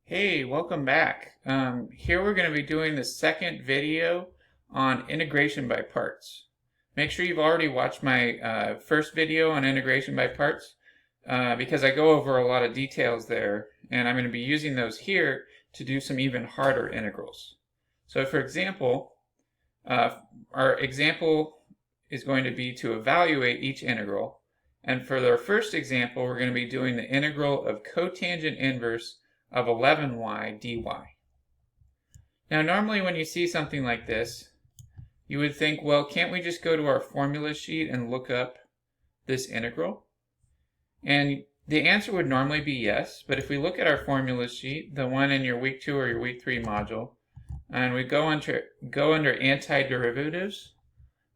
Hey, welcome back. Here we're going to be doing the second video on integration by parts. Make sure you've already watched my first video on integration by parts because I go over a lot of details there, and I'm going to be using those here to do some even harder integrals. So for example, our example is going to be to evaluate each integral, and for our first example we're going to be doing the integral of cotangent inverse of 11y dy. Now normally when you see something like this, you would think, well, can't we just go to our formula sheet and look up this integral? And the answer would normally be yes, but if we look at our formula sheet, the one in your week 2 or your week 3 module, and we go under antiderivatives,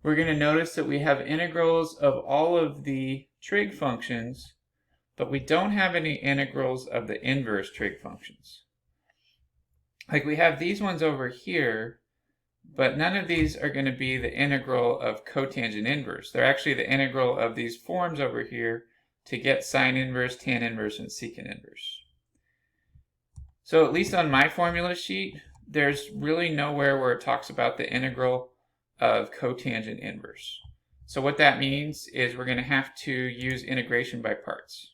we're going to notice that we have integrals of all of the trig functions, but we don't have any integrals of the inverse trig functions. Like we have these ones over here, but none of these are going to be the integral of cotangent inverse. They're actually the integral of these forms over here to get sine inverse, tan inverse, and secant inverse. So at least on my formula sheet, there's really nowhere where it talks about the integral of cotangent inverse. So what that means is we're going to have to use integration by parts.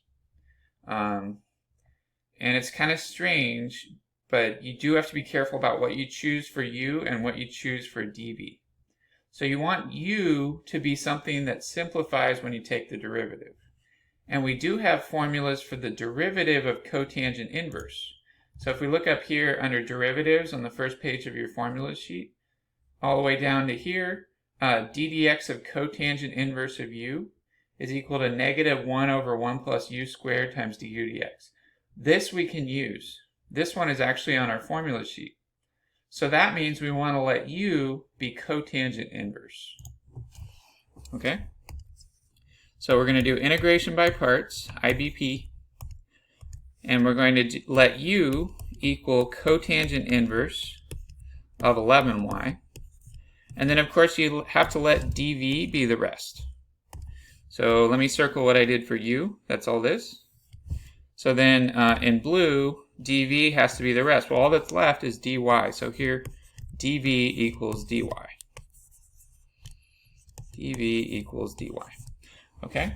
And it's kind of strange, but you do have to be careful about what you choose for u and what you choose for dv. So you want u to be something that simplifies when you take the derivative. And we do have formulas for the derivative of cotangent inverse. So if we look up here under derivatives on the first page of your formula sheet, all the way down to here, d dx of cotangent inverse of u is equal to negative 1 over 1 plus u squared times du dx. This we can use. This one is actually on our formula sheet. So that means we want to let u be cotangent inverse. Okay? So we're going to do integration by parts, IBP, and we're going to let u equal cotangent inverse of 11y. And then of course you have to let dv be the rest. So let me circle what I did for u. That's all this. So then in blue, dv has to be the rest. Well, all that's left is dy. So here, dv equals dy. dv equals dy. Okay?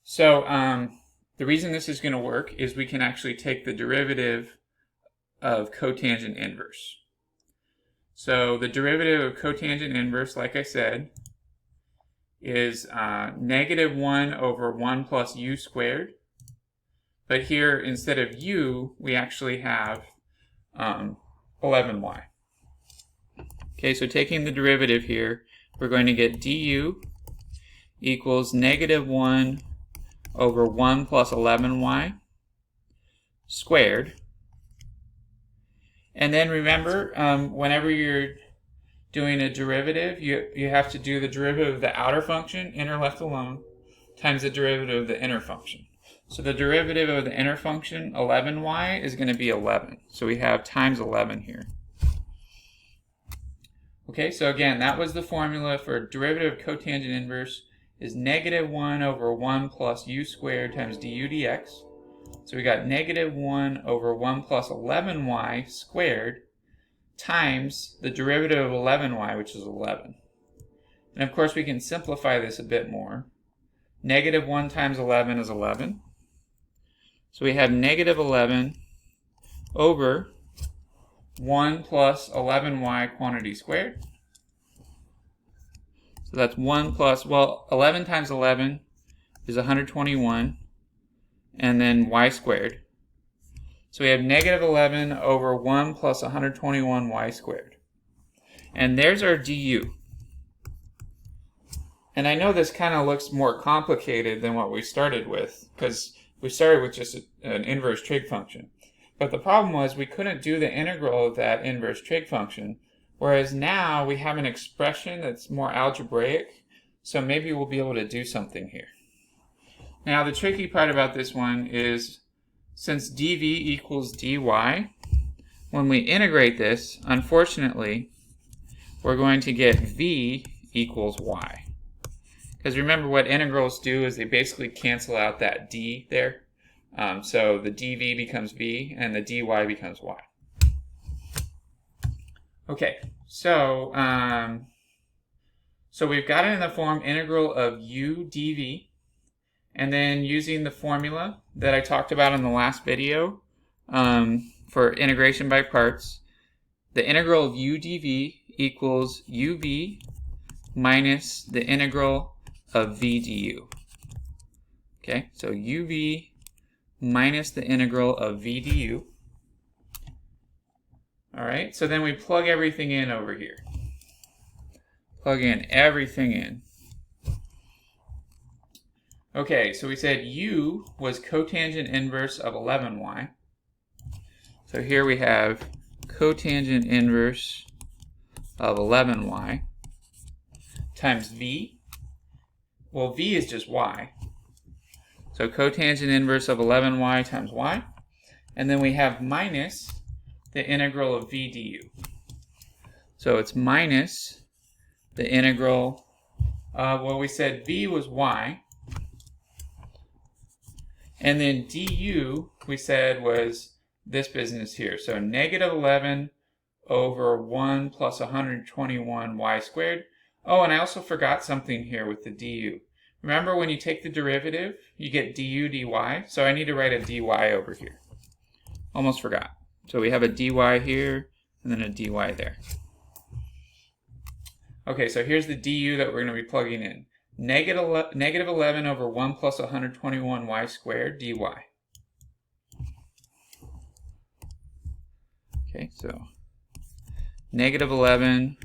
So the reason this is going to work is we can actually take the derivative of cotangent inverse. So the derivative of cotangent inverse, like I said, is negative 1 over 1 plus u squared. But here, instead of u, we actually have 11y. Okay, so taking the derivative here, we're going to get du equals negative 1 over 1 plus 11y squared. And then remember, whenever you're doing a derivative, you have to do the derivative of the outer function, inner left alone, times the derivative of the inner function. So the derivative of the inner function, 11y, is going to be 11. So we have times 11 here. Okay, so again, that was the formula for derivative of cotangent inverse is negative 1 over 1 plus u squared times du dx. So we got negative 1 over 1 plus 11y squared times the derivative of 11y, which is 11. And of course we can simplify this a bit more. Negative 1 times 11 is 11. So we have negative 11 over 1 plus 11y quantity squared. So that's 1 plus, well, 11 times 11 is 121, and then y squared. So we have negative 11 over 1 plus 121y squared. And there's our du. And I know this kind of looks more complicated than what we started with, because we started with just an inverse trig function. But the problem was we couldn't do the integral of that inverse trig function, whereas now we have an expression that's more algebraic, so maybe we'll be able to do something here. Now the tricky part about this one is, since dv equals dy, when we integrate this, unfortunately, we're going to get v equals y. Because remember what integrals do is they basically cancel out that d there. So the dv becomes v, and the dy becomes y. Okay, so we've got it in the form integral of u dv, and then using the formula that I talked about in the last video for integration by parts, the integral of u dv equals uv minus the integral of v du. Okay, so uv minus the integral of v du. All right, so then we plug everything in over here. Plug in everything in. Okay, so we said u was cotangent inverse of 11y. So here we have cotangent inverse of 11y times v. Well, v is just y. So cotangent inverse of 11y times y. And then we have minus the integral of v du. So it's minus the integral, well, we said v was y. And then du, we said, was this business here. So negative 11 over 1 plus 121 y squared. Oh, and I also forgot something here with the du. Remember when you take the derivative, you get du dy. So I need to write a dy over here. Almost forgot. So we have a dy here, and then a dy there. Okay, so here's the du that we're going to be plugging in. Negative 11 over 1 plus 121 y squared dy. Okay, so negative 11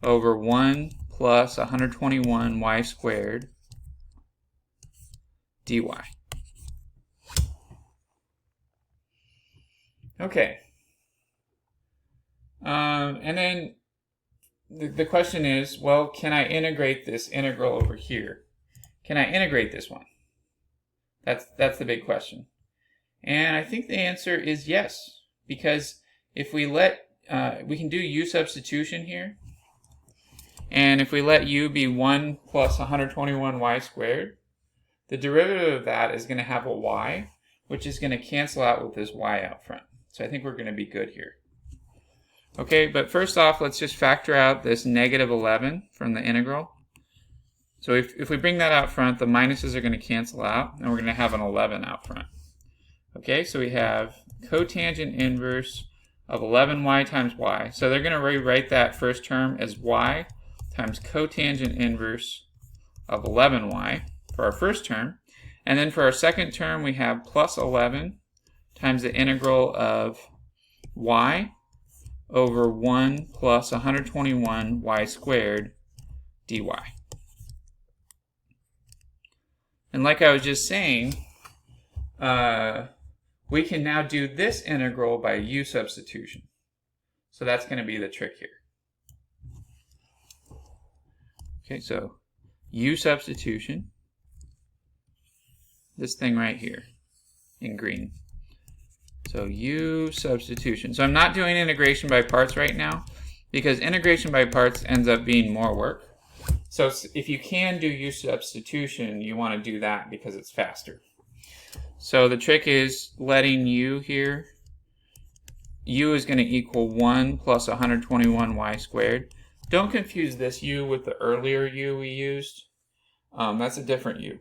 over 1 plus 121 y squared dy. Okay. And then the question is, well, can I integrate this integral over here? Can I integrate this one? That's the big question. And I think the answer is yes, because if we let, we can do u substitution here. And if we let u be 1 plus 121y squared, the derivative of that is going to have a y, which is going to cancel out with this y out front. So I think we're going to be good here. Okay, but first off, let's just factor out this negative 11 from the integral. So if we bring that out front, the minuses are going to cancel out, and we're going to have an 11 out front. Okay, so we have cotangent inverse of 11y times y. So they're going to rewrite that first term as y times cotangent inverse of 11y for our first term. And then for our second term, we have plus 11 times the integral of y over 1 plus 121 y squared dy. And like I was just saying, we can now do this integral by u substitution. So that's going to be the trick here. Okay, so u substitution, this thing right here in green. So u substitution. So I'm not doing integration by parts right now because integration by parts ends up being more work. So if you can do u substitution, you want to do that because it's faster. So the trick is letting u here, u is going to equal 1 plus 121y squared. Don't confuse this u with the earlier u we used. That's a different u.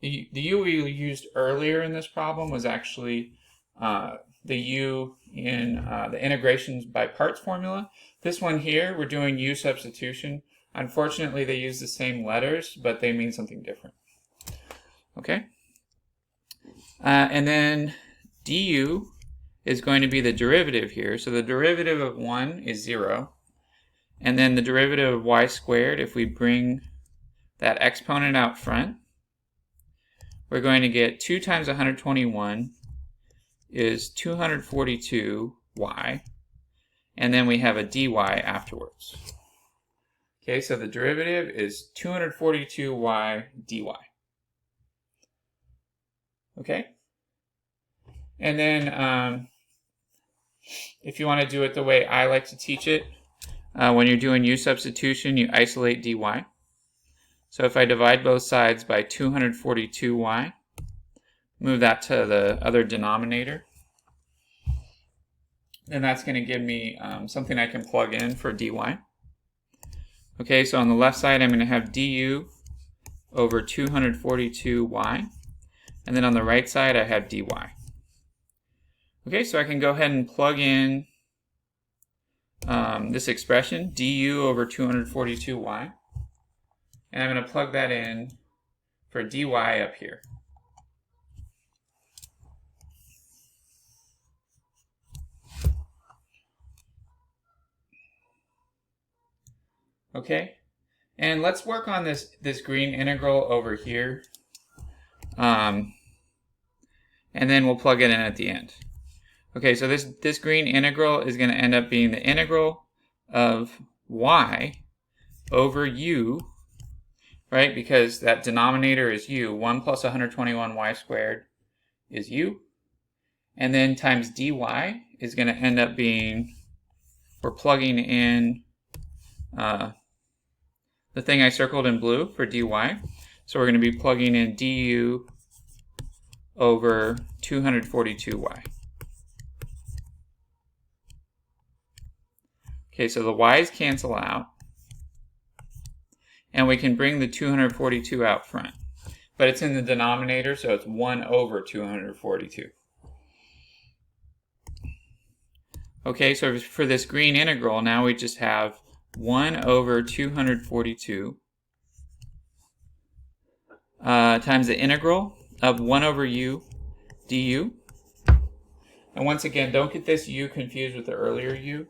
The u we used earlier in this problem was actually the u in the integrations by parts formula. This one here, we're doing u substitution. Unfortunately, they use the same letters, but they mean something different. Okay? And then du is going to be the derivative here. So the derivative of 1 is 0. And then the derivative of y squared, if we bring that exponent out front, we're going to get 2 times 121 is 242y, and then we have a dy afterwards. Okay, so the derivative is 242y dy. Okay? And then if you want to do it the way I like to teach it, when you're doing u substitution, you isolate dy. So if I divide both sides by 242y, move that to the other denominator. And that's going to give me something I can plug in for dy. Okay, so on the left side I'm going to have du over 242y. And then on the right side I have dy. Okay, so I can go ahead and plug in this expression, du over 242y. And I'm going to plug that in for dy up here. Okay, and let's work on this green integral over here. And then we'll plug it in at the end. Okay, so this green integral is going to end up being the integral of y over u, right? Because that denominator is u. 1 plus 121y squared is u. And then times dy is going to end up being, we're plugging in the thing I circled in blue for dy. So we're going to be plugging in du over 242y. Okay, so the y's cancel out. And we can bring the 242 out front. But it's in the denominator, so it's 1 over 242. Okay, so for this green integral, now we just have 1 over 242 times the integral of 1 over u du. And once again, don't get this u confused with the earlier u.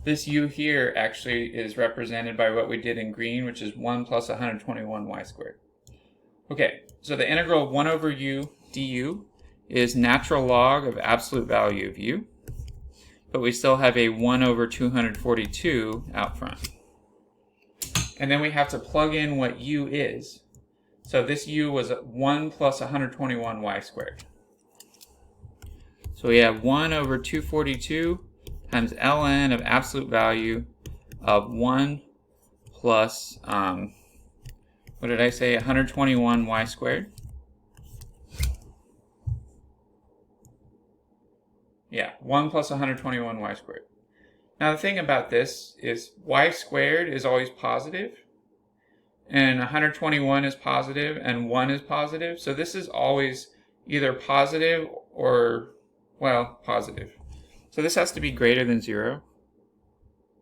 This u here actually is represented by what we did in green, which is 1 plus 121y squared. Okay, so the integral of 1 over u du is natural log of absolute value of u. But we still have a 1 over 242 out front. And then we have to plug in what u is. So this u was 1 plus 121y squared. So we have 1 over 242 times ln of absolute value of 1 plus, what did I say, 121y squared. Yeah, 1 plus 121y squared. Now the thing about this is y squared is always positive, and 121 is positive, and 1 is positive. So this is always either positive or, well, positive. So this has to be greater than 0.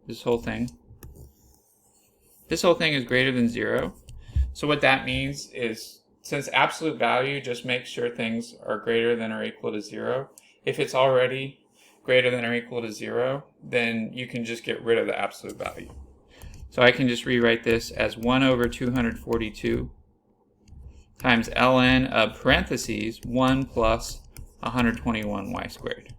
This whole thing. This whole thing is greater than 0. So what that means is, since absolute value just makes sure things are greater than or equal to 0, if it's already greater than or equal to 0, then you can just get rid of the absolute value. So I can just rewrite this as 1 over 242 times ln of parentheses 1 plus 121y squared.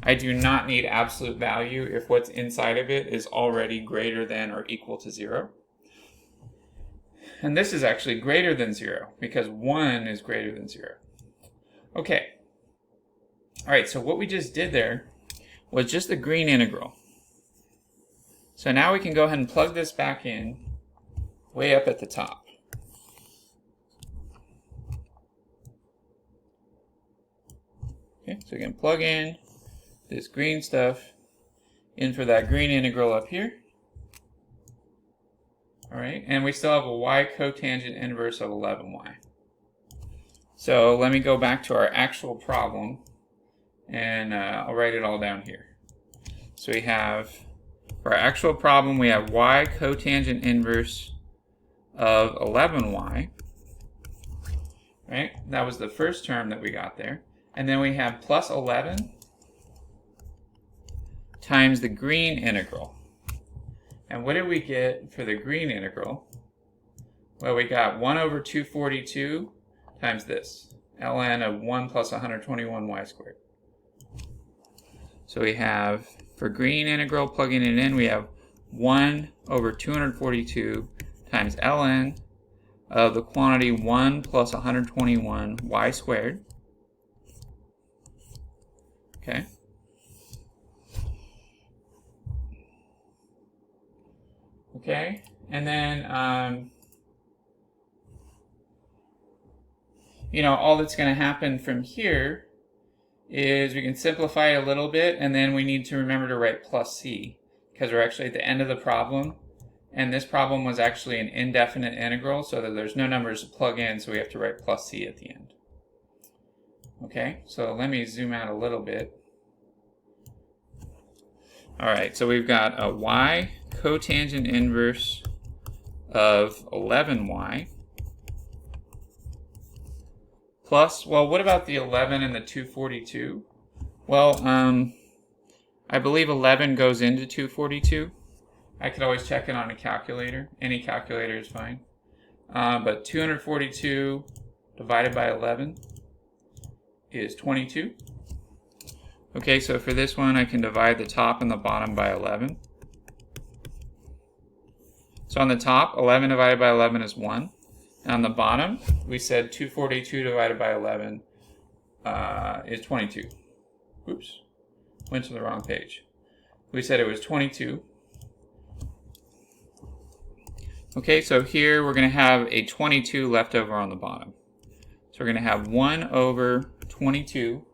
I do not need absolute value if what's inside of it is already greater than or equal to 0. And this is actually greater than 0 because 1 is greater than 0. Okay. Alright, so what we just did there was just the green integral. So now we can go ahead and plug this back in way up at the top. Okay, so we can plug in this green stuff in for that green integral up here. Alright, and we still have a y cotangent inverse of 11y. So let me go back to our actual problem, and I'll write it all down here. So we have, for our actual problem, we have y cotangent inverse of 11y. Right? That was the first term that we got there. And then we have plus 11 times the green integral. And what did we get for the green integral? Well, we got 1 over 242 times this, ln of 1 plus 121y squared. So we have, for green integral, plugging it in, we have 1 over 242 times ln of the quantity 1 plus 121y squared. Okay. Okay, and then, all that's going to happen from here is we can simplify a little bit, and then we need to remember to write plus c, because we're actually at the end of the problem, and this problem was actually an indefinite integral, so that there's no numbers to plug in, so we have to write plus c at the end. Okay, so let me zoom out a little bit. Alright, so we've got a y cotangent inverse of 11y plus, well, what about the 11 and the 242? Well, I believe 11 goes into 242. I could always check it on a calculator. Any calculator is fine. But 242 divided by 11 is 22. Okay, so for this one, I can divide the top and the bottom by 11. So on the top, 11 divided by 11 is 1. And on the bottom, we said 242 divided by 11 is 22. Oops, went to the wrong page. We said it was 22. Okay, so here we're going to have a 22 left over on the bottom. So we're going to have 1 over 22.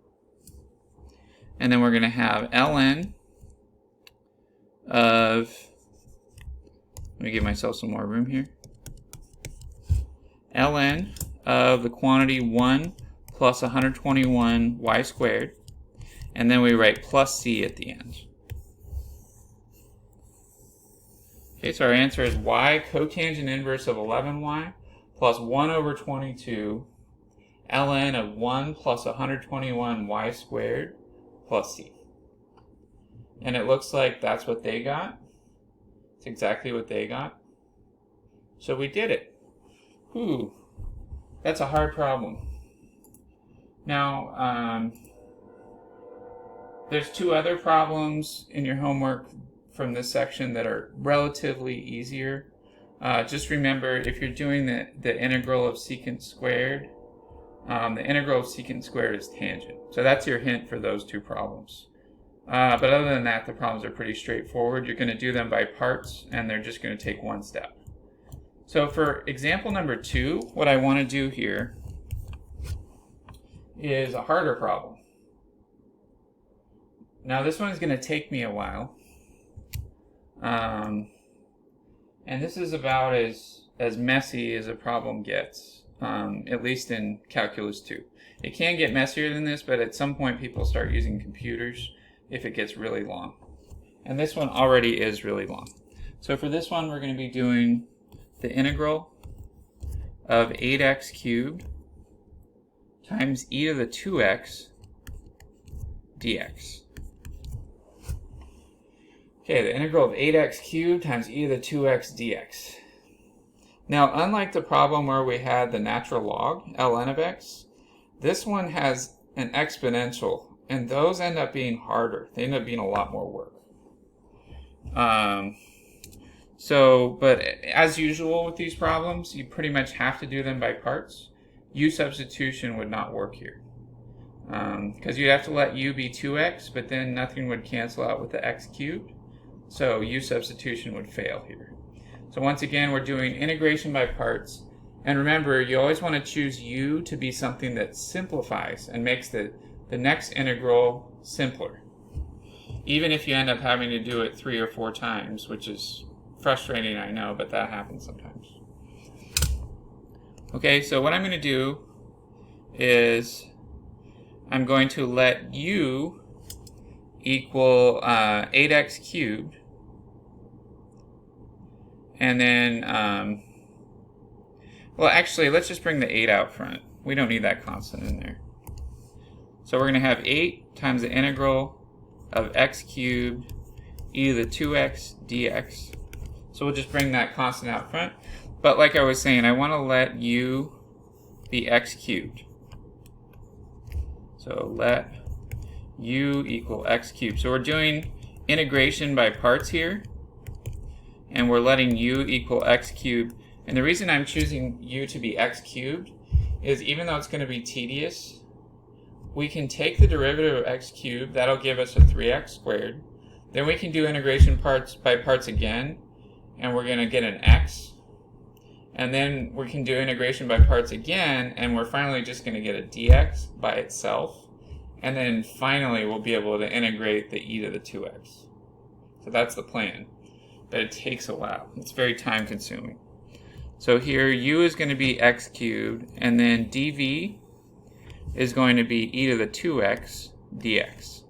And then we're going to have ln of, let me give myself some more room here, ln of the quantity 1 plus 121 y squared, and then we write plus c at the end. Okay, so our answer is y cotangent inverse of 11y plus 1 over 22 ln of 1 plus 121 y squared plus c. And it looks like that's what they got. It's exactly what they got. So we did it. Ooh, that's a hard problem. Now, there's 2 other problems in your homework from this section that are relatively easier. Just remember, if you're doing the integral of secant squared, the integral of secant squared is tangent. So that's your hint for those 2 problems. But other than that, the problems are pretty straightforward. You're going to do them by parts, and they're just going to take 1 step. So for example number 2, what I want to do here is a harder problem. Now this one is going to take me a while. And this is about as messy as a problem gets, at least in Calculus 2. It can get messier than this, but at some point people start using computers if it gets really long. And this one already is really long. So for this one, we're going to be doing the integral of 8x cubed times e to the 2x dx. Okay, the integral of 8x cubed times e to the 2x dx. Now, unlike the problem where we had the natural log, ln of x, this one has an exponential, and those end up being harder. They end up being a lot more work. But as usual with these problems, you pretty much have to do them by parts. U substitution would not work here. Because you'd have to let u be 2x, but then nothing would cancel out with the x cubed. So U substitution would fail here. So once again, we're doing integration by parts. And remember, you always want to choose u to be something that simplifies and makes the next integral simpler. Even if you end up having to do it 3 or 4 times, which is frustrating, I know, but that happens sometimes. Okay, so what I'm going to do is I'm going to let u equal 8x cubed, and then, well, actually, let's just bring the 8 out front. We don't need that constant in there. So we're going to have 8 times the integral of x cubed e to the 2x dx. So we'll just bring that constant out front. But like I was saying, I want to let u be x cubed. So let u equal x cubed. So we're doing integration by parts here, and we're letting u equal x cubed. And the reason I'm choosing u to be x cubed is even though it's going to be tedious, we can take the derivative of x cubed. That'll give us a 3x squared. Then we can do integration parts by parts again, and we're going to get an x. And then we can do integration by parts again, and we're finally just going to get a dx by itself. And then finally we'll be able to integrate the e to the 2x. So that's the plan. But it takes a while. It's very time consuming. So here u is going to be x cubed, and then dv is going to be e to the 2x dx.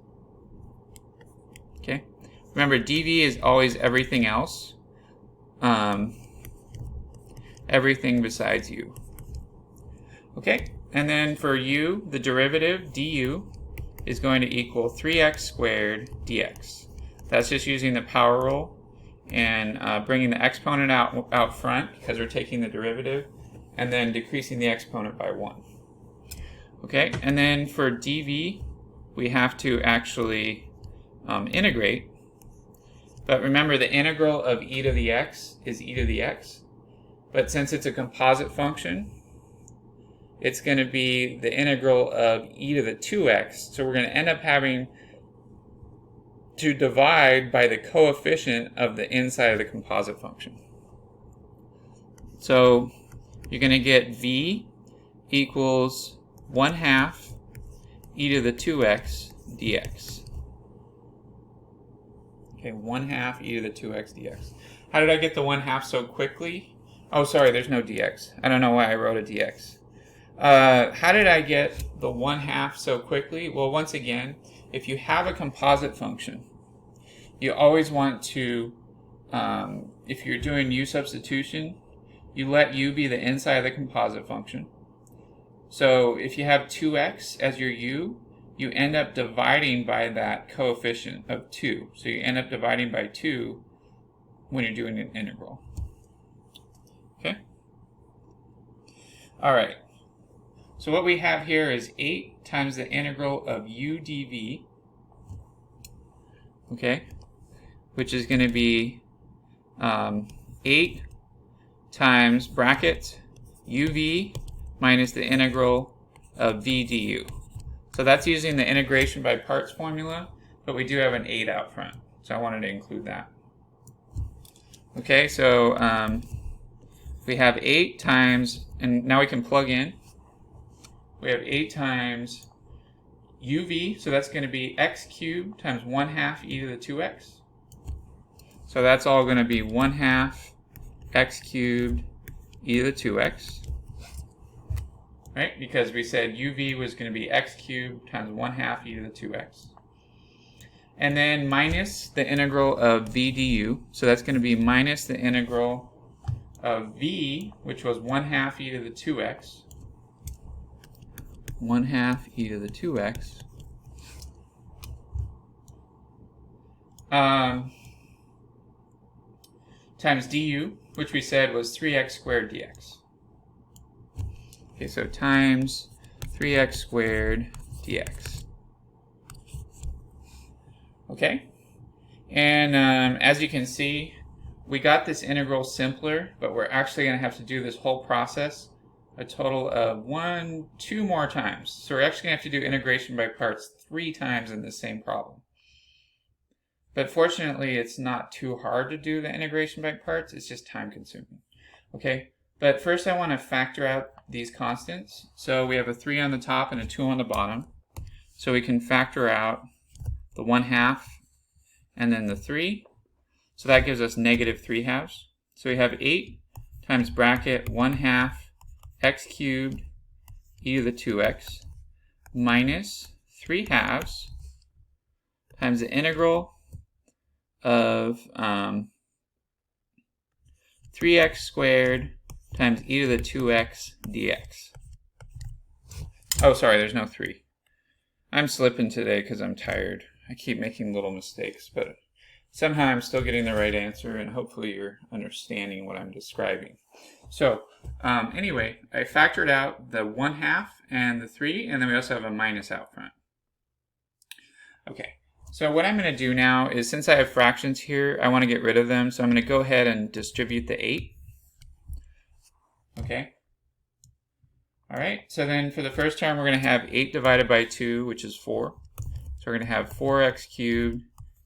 Okay? Remember, dv is always everything else. Everything besides u. Okay? And then for u, the derivative du is going to equal 3x squared dx. That's just using the power rule and bringing the exponent out front because we're taking the derivative, and then decreasing the exponent by 1. Okay, and then for dv, we have to actually integrate. But remember, the integral of e to the x is e to the x. But since it's a composite function, it's going to be the integral of e to the 2x. So we're going to end up having to divide by the coefficient of the inside of the composite function. So you're going to get v equals 1/2 e to the 2x dx. Okay, 1/2 e to the 2x dx. How did I get the 1/2 so quickly? Oh, sorry, there's no dx. I don't know why I wrote a dx. How did I get the 1/2 so quickly? Well, once again, if you have a composite function, you always want to, if you're doing U substitution, you let u be the inside of the composite function. So if you have 2x as your u, you end up dividing by that coefficient of 2. So you end up dividing by 2 when you're doing an integral. Okay? All right. So what we have here is 8 times the integral of u dv, okay, which is going to be 8 times bracket uv minus the integral of v du. So that's using the integration by parts formula, but we do have an 8 out front, so I wanted to include that. Okay, so we have 8 times, and now we can plug in. We have 8 times uv, so that's going to be x cubed times 1/2 e to the 2x. So that's all going to be 1/2 x cubed e to the 2x. Right? Because we said uv was going to be x cubed times 1/2 e to the 2x. And then minus the integral of v du. So that's going to be minus the integral of v, which was 1/2 e to the 2x. 1/2 e to the 2x. Times du, which we said was 3x squared dx. Okay, so times 3x squared dx. Okay, and as you can see, we got this integral simpler, but we're actually going to have to do this whole process a total of 2 more times. So we're actually going to have to do integration by parts 3 times in the same problem. But fortunately, it's not too hard to do the integration by parts. It's just time consuming. Okay, but first I want to factor out these constants. So we have a 3 on the top and a 2 on the bottom. So we can factor out the 1/2 and then the 3. So that gives us -3/2. So we have 8 times bracket 1/2 x cubed e to the 2x minus 3/2 times the integral of 3x squared times e to the 2x dx. Oh, sorry, there's no 3. I'm slipping today because I'm tired. I keep making little mistakes, but somehow I'm still getting the right answer, and hopefully you're understanding what I'm describing. So anyway, I factored out the 1/2 and the 3, and then we also have a minus out front. Okay, so what I'm going to do now is, since I have fractions here, I want to get rid of them, so I'm going to go ahead and distribute the 8. Okay. All right, so then for the first term, we're going to have 8 divided by 2, which is 4. So we're going to have 4x cubed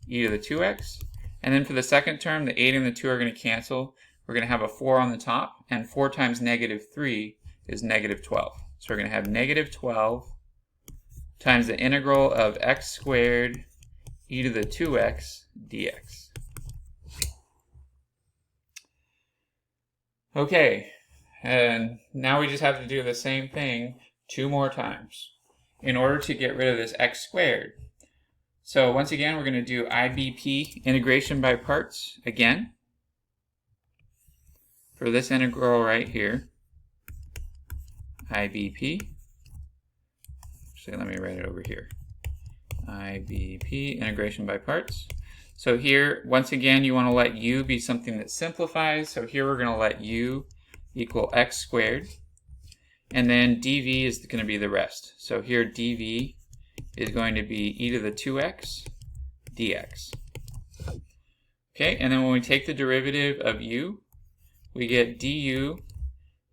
e to the 2x. And then for the second term, the 8 and the 2 are going to cancel. we're going to have a 4 on the top, and 4 times negative 3 is negative 12. So we're going to have negative 12 times the integral of x squared e to the 2x dx. Okay, and now we just have to do the same thing 2 more times in order to get rid of this x squared. So once again, we're going to do IBP, integration by parts, again. For this integral right here, IBP. Actually, let me write it over here. IBP, integration by parts. So here, once again, you want to let u be something that simplifies. So here we're going to let u equal x squared. And then dv is going to be the rest. So here dv is going to be e to the 2x dx. Okay, and then when we take the derivative of u, we get du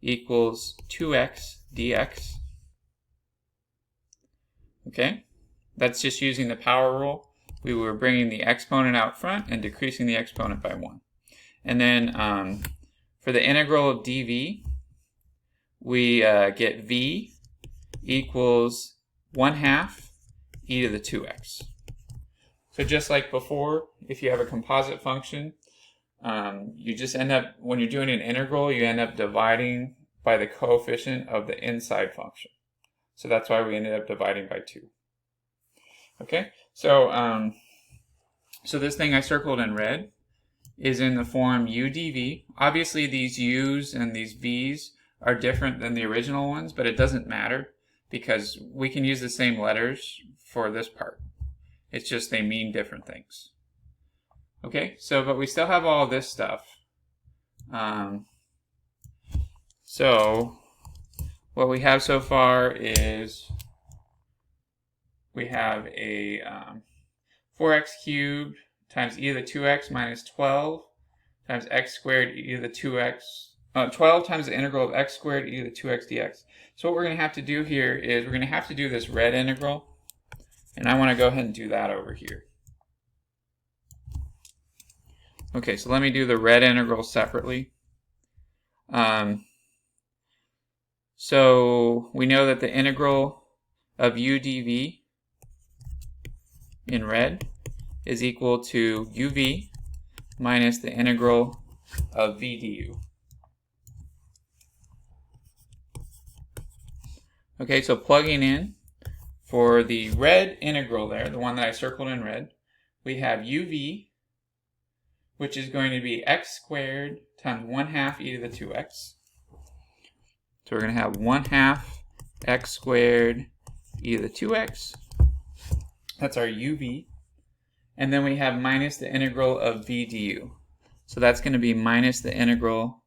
equals 2x dx. Okay, that's just using the power rule. We were bringing the exponent out front and decreasing the exponent by 1. And then for the integral of dv, we get v equals 1/2 e to the 2x. So just like before, if you have a composite function, you just end up, when you're doing an integral, you end up dividing by the coefficient of the inside function. So that's why we ended up dividing by 2. Okay, so so this thing I circled in red is in the form u dv. Obviously these u's and these v's are different than the original ones, but it doesn't matter because we can use the same letters for this part. It's just they mean different things. Okay, so but we still have all this stuff. So what we have so far is we have a 4x cubed times e to the 2x minus 12 times x squared e to the 2x, 12 times the integral of x squared e to the 2x dx. So what we're going to have to do here is we're going to have to do this red integral, and I want to go ahead and do that over here. Okay, so let me do the red integral separately. So we know that the integral of u dv in red is equal to uv minus the integral of v du. Okay, so plugging in for the red integral there, the one that I circled in red, we have uv, which is going to be x squared times 1/2 e to the 2x. So we're going to have 1/2 x squared e to the 2x. That's our uv. And then we have minus the integral of v du. So that's going to be minus the integral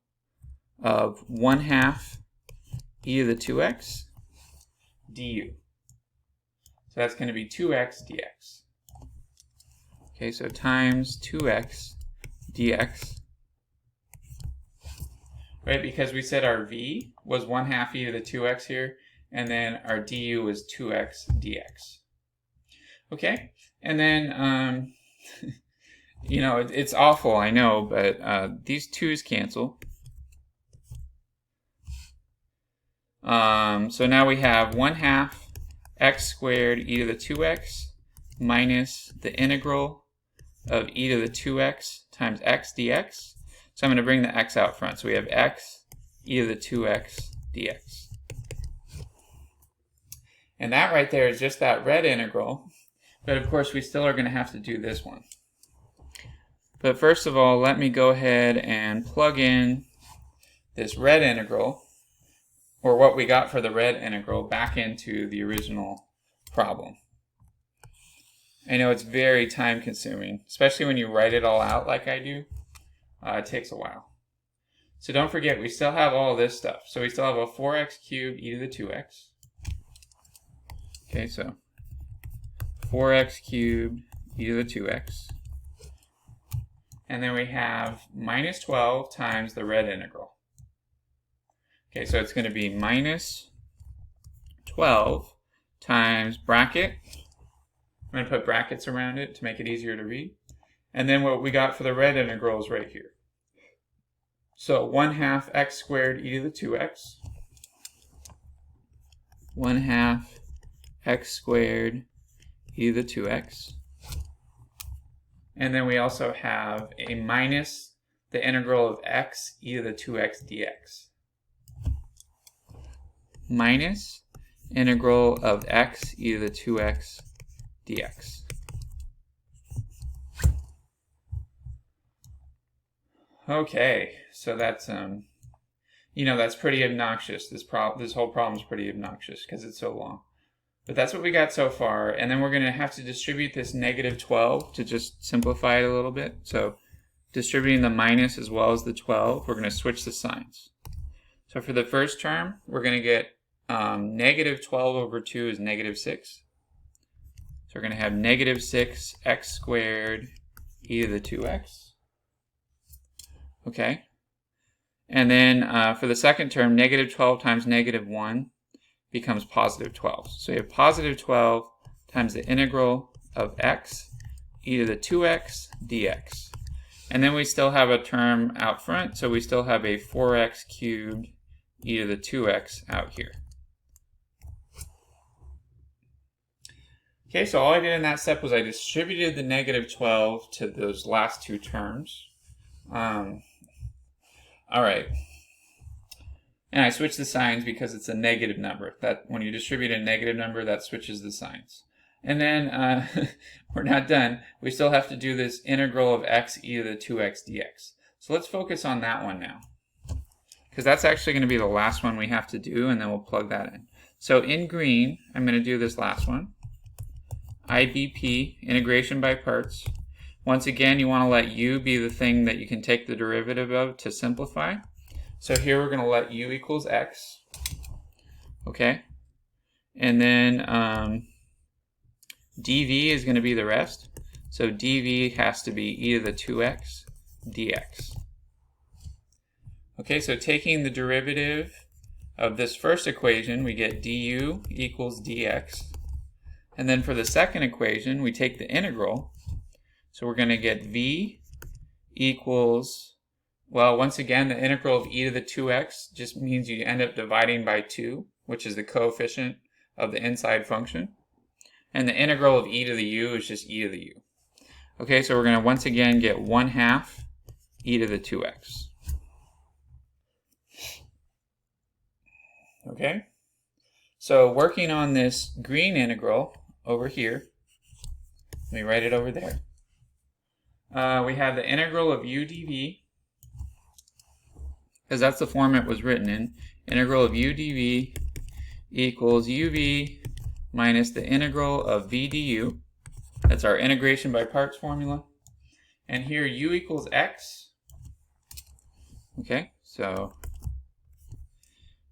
of 1/2 e to the 2x du. So that's going to be 2x dx. Okay, so times 2x dx. Right, because we said our v was 1/2 e to the 2x here, and then our du was 2x dx. Okay, and then, you know, it's awful, I know, but these 2's cancel. So now we have 1/2 x squared e to the 2x minus the integral of e to the 2x times x dx. So I'm going to bring the x out front. So we have x e to the 2x dx. And that right there is just that red integral. But of course we still are going to have to do this one. But first of all, let me go ahead and plug in this red integral, or what we got for the red integral, back into the original problem. I know it's very time consuming, especially when you write it all out like I do. It takes a while. So don't forget, we still have all this stuff. So we still have a 4x cubed e to the 2x. Okay, so 4x cubed e to the 2x. And then we have minus 12 times the red integral. Okay, so it's going to be minus 12 times bracket. I'm going to put brackets around it to make it easier to read. And then what we got for the red integral is right here. So 1/2 x squared e to the 2x. 1/2 x squared e to the 2x. And then we also have a minus the integral of x e to the 2x dx. Minus integral of x e to the 2x dx. Okay, so that's that's pretty obnoxious. This whole problem is pretty obnoxious because it's so long. But that's what we got so far, and then we're going to have to distribute this -12 to just simplify it a little bit. So distributing the minus as well as the 12, we're going to switch the signs. So for the first term, we're going to get -12/2 is -6. So we're going to have -6 x squared e to the 2x. Okay. And then for the second term, -12 times -1 becomes +12. So you have +12 times the integral of x e to the 2x dx. And then we still have a term out front, so we still have a 4x cubed e to the 2x out here. Okay, so all I did in that step was I distributed the -12 to those last two terms. All right. And I switched the signs because it's a negative number. That when you distribute a negative number, that switches the signs. And then we're not done. We still have to do this integral of x e to the 2x dx. So let's focus on that one now, because that's actually going to be the last one we have to do, and then we'll plug that in. So in green, I'm going to do this last one. IBP, integration by parts. Once again, you want to let u be the thing that you can take the derivative of to simplify. So here we're going to let u equals x. Okay. And then dv is going to be the rest. So dv has to be e to the 2x dx. Okay, so taking the derivative of this first equation, we get du equals dx. And then for the second equation, we take the integral. So we're going to get v equals, well, once again, the integral of e to the 2x just means you end up dividing by 2, which is the coefficient of the inside function. And the integral of e to the u is just e to the u. Okay, so we're going to once again get 1/2 e to the 2x. Okay, so working on this green integral over here, let me write it over there. We have the integral of u dv, because that's the form it was written in. Integral of u dv equals uv minus the integral of v du. That's our integration by parts formula. And here u equals x. Okay, so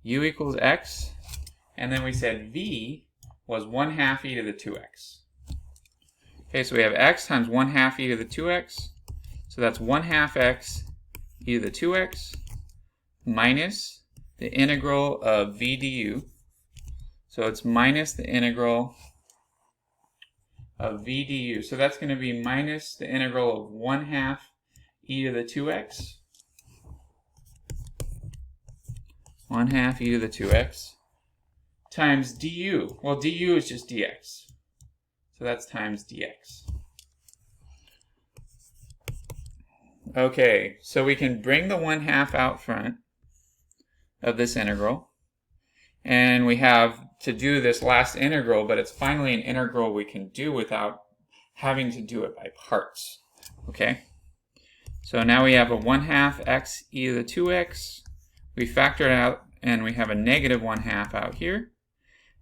u equals x. And then we said v was 1/2 e to the 2x. Okay, so we have x times 1/2 e to the 2x. So that's 1/2 x e to the 2x minus the integral of v du. So it's minus the integral of v du. So that's going to be minus the integral of 1/2 e to the 2x. 1/2 e to the 2x times du. Well, du is just dx. So that's times dx. Okay, so we can bring the 1/2 out front of this integral. And we have to do this last integral, but it's finally an integral we can do without having to do it by parts. Okay? So now we have a 1/2 x e to the 2x. We factor it out, and we have a -1/2 out here.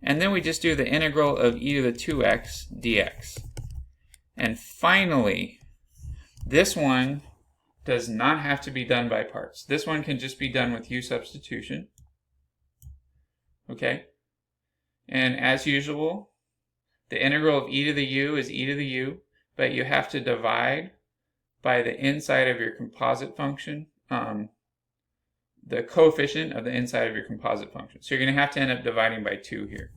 And then we just do the integral of e to the 2x dx. And finally, this one does not have to be done by parts. This one can just be done with U substitution. Okay? And as usual, the integral of e to the u is e to the u, but you have to divide by the inside of your composite function, the coefficient of the inside of your composite function. So you're going to have to end up dividing by 2 here.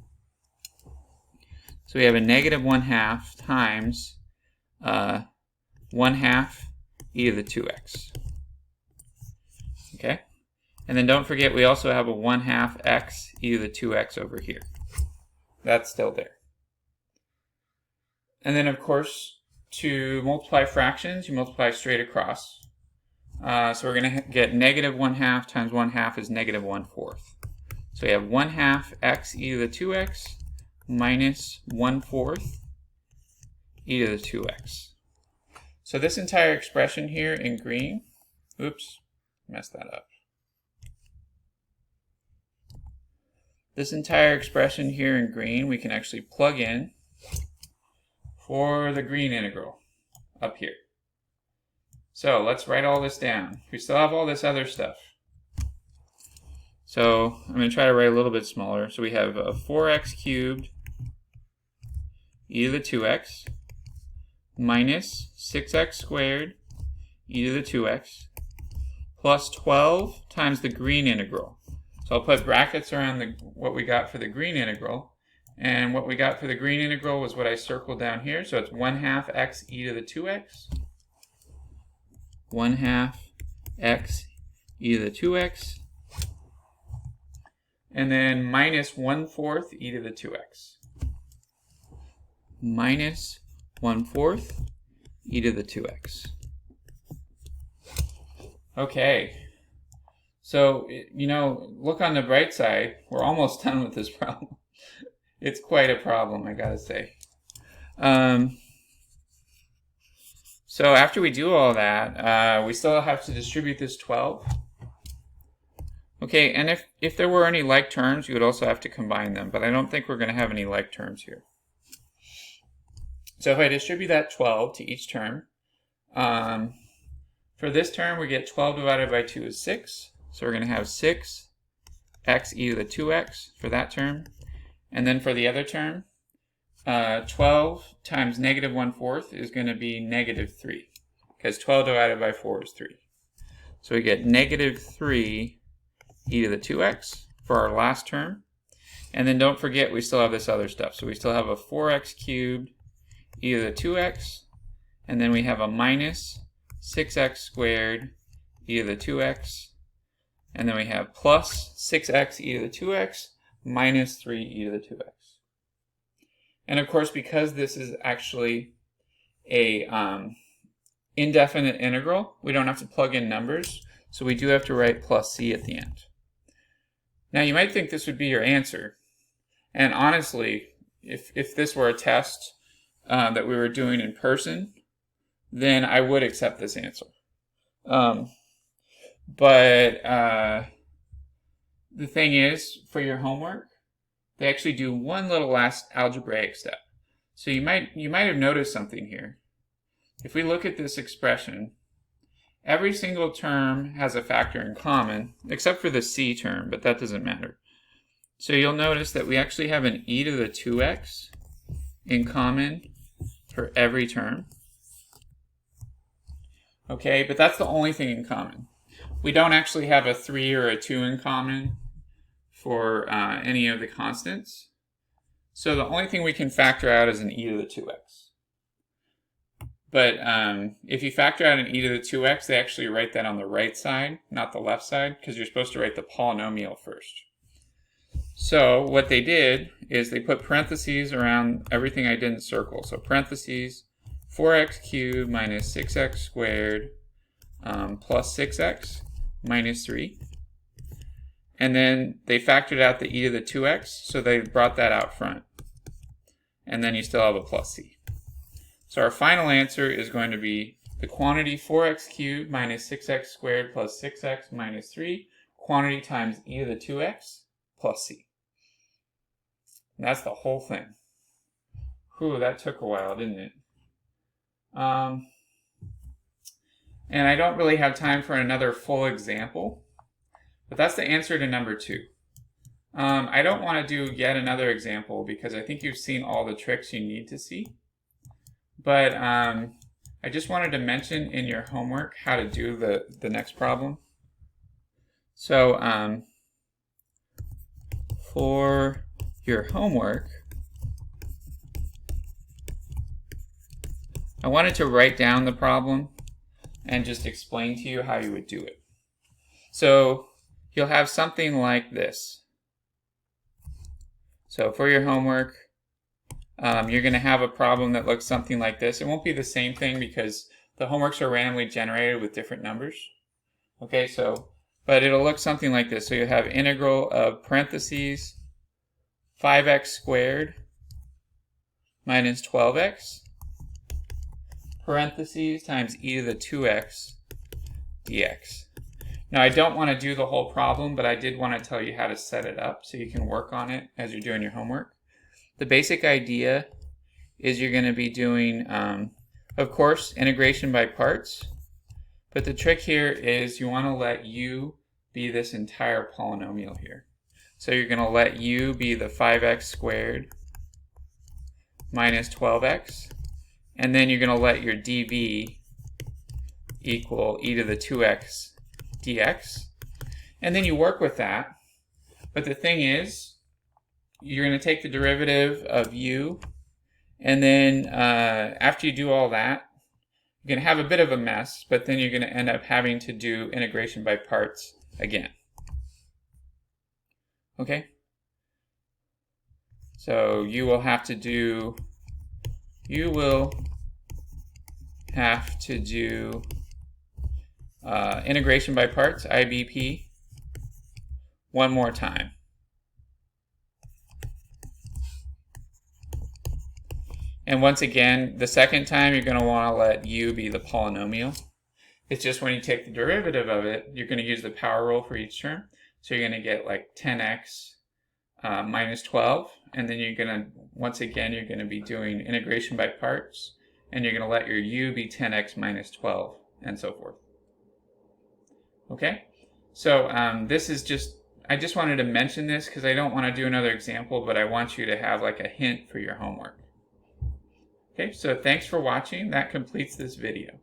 So we have a -1/2 times 1/2 e to the 2x. Okay? And then don't forget we also have a 1/2 x e to the 2x over here. That's still there. And then of course, to multiply fractions, you multiply straight across. So we're going to get negative 1/2 times 1/2 is negative 1/4. So we have 1/2 x e to the 2x minus 1/4 e to the 2x. So this entire expression here in green, oops, messed that up. This entire expression here in green we can actually plug in for the green integral up here. So let's write all this down. We still have all this other stuff. So I'm going to try to write a little bit smaller. So we have a 4x cubed e to the 2x minus 6x squared e to the 2x plus 12 times the green integral. So I'll put brackets around what we got for the green integral. And what we got for the green integral was what I circled down here. So it's 1/2 x e to the 2x. 1/2 x e to the 2x. And then minus 1/4 e to the 2x. Minus 1/4 e to the 2x. Okay. So, you know, look on the bright side. We're almost done with this problem. It's quite a problem, I gotta say. So after we do all that, we still have to distribute this 12. Okay, and if there were any like terms, you would also have to combine them, but I don't think we're going to have any like terms here. So if I distribute that 12 to each term, for this term we get 12 divided by 2 is 6. So we're going to have 6 x e to the 2x for that term. And then for the other term, 12 times negative 1/4 is going to be negative 3, because 12 divided by 4 is 3. So we get negative 3 e to the 2x for our last term. And then don't forget we still have this other stuff. So we still have a 4x cubed e to the 2x, and then we have a minus 6x squared e to the 2x, and then we have plus 6x e to the 2x minus 3 e to the 2x. And of course, because this is actually a indefinite integral, we don't have to plug in numbers, so we do have to write plus c at the end. Now you might think this would be your answer, and honestly, if this were a test that we were doing in person, then I would accept this answer. But the thing is, for your homework, they actually do one little last algebraic step. So you might have noticed something here. If we look at this expression, every single term has a factor in common, except for the c term, but that doesn't matter. So you'll notice that we actually have an e to the 2x in common for every term. Okay, but that's the only thing in common. We don't actually have a 3 or a 2 in common for any of the constants. So the only thing we can factor out is an e to the 2x. But if you factor out an e to the 2x, they actually write that on the right side, not the left side, because you're supposed to write the polynomial first. So what they did is they put parentheses around everything I didn't circle. So parentheses, 4x cubed minus 6x squared plus 6x minus 3. And then they factored out the e to the 2x, so they brought that out front. And then you still have a plus c. So our final answer is going to be the quantity 4x cubed minus 6x squared plus 6x minus 3, quantity times e to the 2x plus c. And that's the whole thing. Whew, that took a while, didn't it? And I don't really have time for another full example, but that's the answer to number 2. I don't want to do yet another example because I think you've seen all the tricks you need to see. But I just wanted to mention in your homework how to do the next problem. So for your homework, I wanted to write down the problem and just explain to you how you would do it. So you'll have something like this. So for your homework, you're going to have a problem that looks something like this. It won't be the same thing because the homeworks are randomly generated with different numbers. Okay, so, but it'll look something like this. So you have integral of parentheses 5x squared minus 12x parentheses times e to the 2x dx. Now I don't want to do the whole problem, but I did want to tell you how to set it up so you can work on it as you're doing your homework. The basic idea is you're going to be doing, of course, integration by parts. But the trick here is you want to let u be this entire polynomial here. So you're going to let u be the 5x squared minus 12x. And then you're going to let your dv equal e to the 2x dx. And then you work with that. But the thing is, you're going to take the derivative of u, and then after you do all that, you're going to have a bit of a mess, but then you're going to end up having to do integration by parts again. Okay? So you will have to do integration by parts, IBP, one more time. And once again, the second time you're going to want to let u be the polynomial. It's just when you take the derivative of it, you're going to use the power rule for each term. So you're going to get like 10x minus 12. And then you're going to, once again, you're going to be doing integration by parts. And you're going to let your u be 10x minus 12, and so forth. Okay? So this is just, I just wanted to mention this because I don't want to do another example, but I want you to have like a hint for your homework. Okay, so thanks for watching. That completes this video.